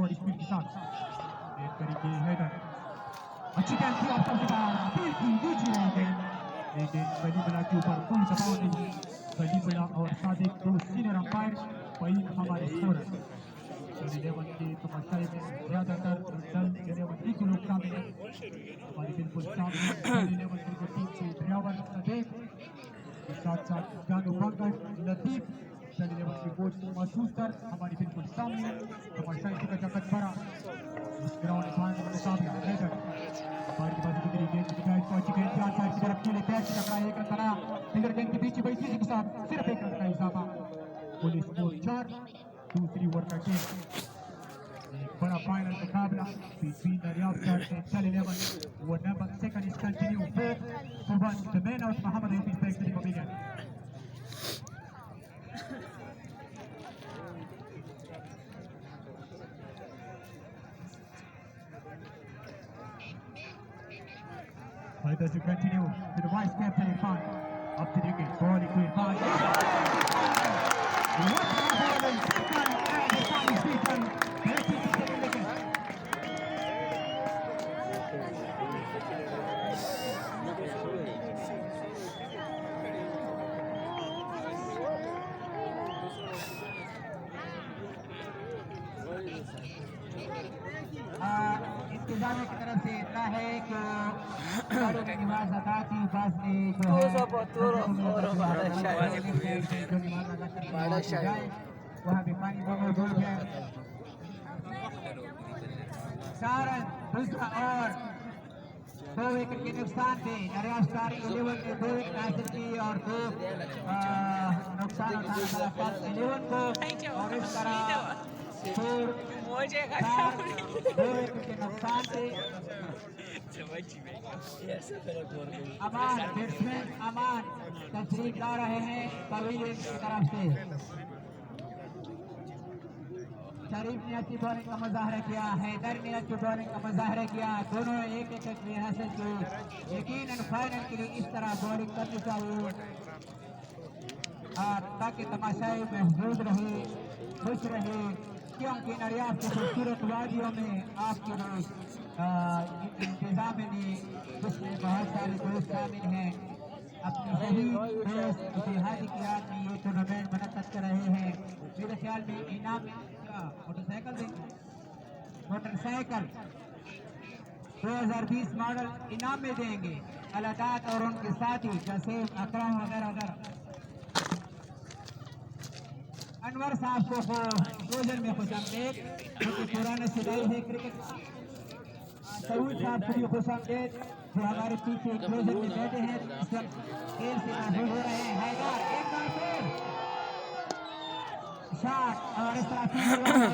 और स्पीड के साथ एक तरीके हेडर अच्छी कैच थी आप सबसे बिल्कुल दूसरी गेंद लेकिन कलीमुल्लाह के ऊपर कोई दबाव नहीं। कलीमुल्लाह और सादिक दो सीनियर अंपायर वही हमारे स्कोरर इलेवन के तमाशाई में ज्यादातर दल इलेवन ही के लोग शामिल हैं। हमारी बिल्कुल सामने इलेवन क्रिकेट टीम से ड्राइवर सदैव के साथ साथ जानो पंकज लतीफ दल इलेवन के कोच महसूस कर हमारी बिल्कुल सामने तमाशाई का जगत भरा इस ग्राउंड फाइनल मुकाबला हेडर हमारी बाजू की गेंद की बैट पहुंची गेंद चार साइड की तरफ खेले बैट टकराया एक रन बनाया फिगर गेंद के पीछे बैठी के साथ सिर्फ एक रन का इजाफा पुलिस स्कोर 4 दूसरी ओवर का गेम एक बड़ा फाइनल मुकाबला between the Riyadh Stars and Dal 11 where number second is continue both Subhan the man of Muhammad Hafiz back to the pavilion. Fighters to continue to the vice captain Irfan up to the wicket ball to Irfan. What happened? Irfan and Irfan is beaten. Breaking to the wicket. इंतजामिया की तरफ से इतना है कि निवाज अदा की पास में जो है वहाँ भी पानी मौजूद है। 4 रन दूसरा और 2 विकेट के नुकसान थे रियाद स्टार 11 ने 2 विकेट हासिल की और 2 नुकसान उठाना पड़ा 11 को और इस तरह 2 विकेट के नुकसान से अमान बैट्समैन अमान तशरीफ ला रहे हैं पवेलियन की तरफ से। शरीफ ने अच्छी बॉलिंग का मुजाहरा किया हैदर ने अच्छी बॉलिंग का मुजाहरा किया दोनों एक एक विकेट हासिल की यकीनन फाइनल के लिए इस तरह बॉलिंग करनी चाहिए ताकि तमाशाई महफूज रहे खुश रहे क्योंकि रियाद के खूबसूरत वादियों में आपके इंतजाम ने जिसमें बहुत सारे दोस्त शामिल हैं अपने सभी दोस्त इतिहादी की याद में ये टूर्नामेंट मुनक्कद कर रहे हैं। मेरे ख्याल में इनाम मोटरसाइकिल देंगे मोटरसाइकिल 2020 मॉडल इनाम में देंगे अलादात और उनके साथी जैसे अकरम वगैरह वगैरह। अनवर साहब को क्लोजर में खुशामदीद क्योंकि पुराने सिलाई है क्रिकेट सऊद साहब को भी खुशामदीद जो हमारे पीछे क्लोजर में बैठे हैं खेल से महफूज हो रहे हैं। हैदर एक बार फिर शॉट और इस तरह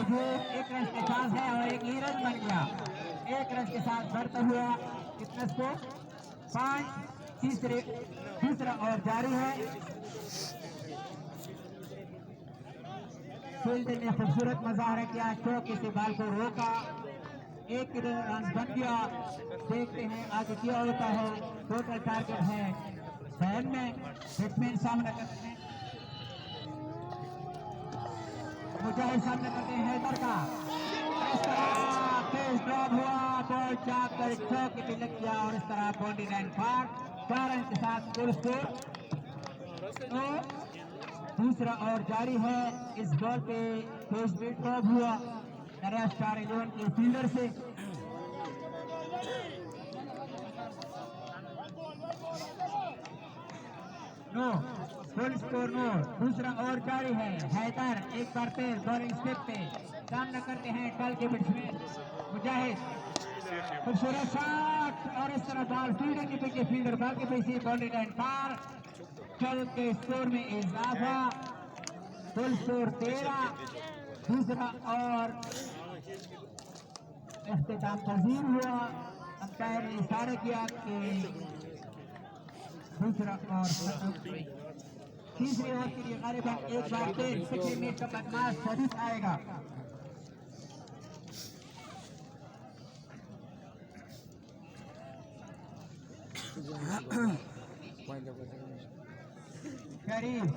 जो 1 रन के चांस है और एक ही रन बन गया 1 रन के साथ बढ़ता हुआ कितना स्कोर 5 तीसरा और जारी है। फील्डर ने खूबसूरत मुजाहरा किया चौके से बाल को रोका 1 रन बन गया। देखते हैं आगे क्या होता है। टोटल टारगेट है 92 बैट्समैन सामना करते हैं मुजाहिद सामने करते हैं हैदर का इस तरह पेस ड्रॉप हुआ बॉल जाकर चौके पे लग गया और इस तरह बाउंड्री लाइन पार 4 रन के साथ गोल स्कोर। दूसरा और जारी है इस बॉल पे पेस बीट ड्रॉप हुआ रियाद स्टार 11 के फील्डर से। No full score no. दूसरा और जारी है हैदर एक बार फिर बॉलिंग स्टेप पे सामना करते हैं टल के बैट्समैन मुजाहिद खूबसूरत शॉट और इस तरह बॉल फील्डर के पीछे फील्डर बॉल के पीछे बाउंड्री लाइन पार चल के स्कोर में इजाफा फुल स्कोर 13। दूसरा और इख्तिताम पजीर हुआ अंपायर ने इशारा किया कि दूसरा और तीसरी ओवर के लिए गालिबन एक बार फिर पिछले मैच का बदमाश शरीफ आएगा। शरीफ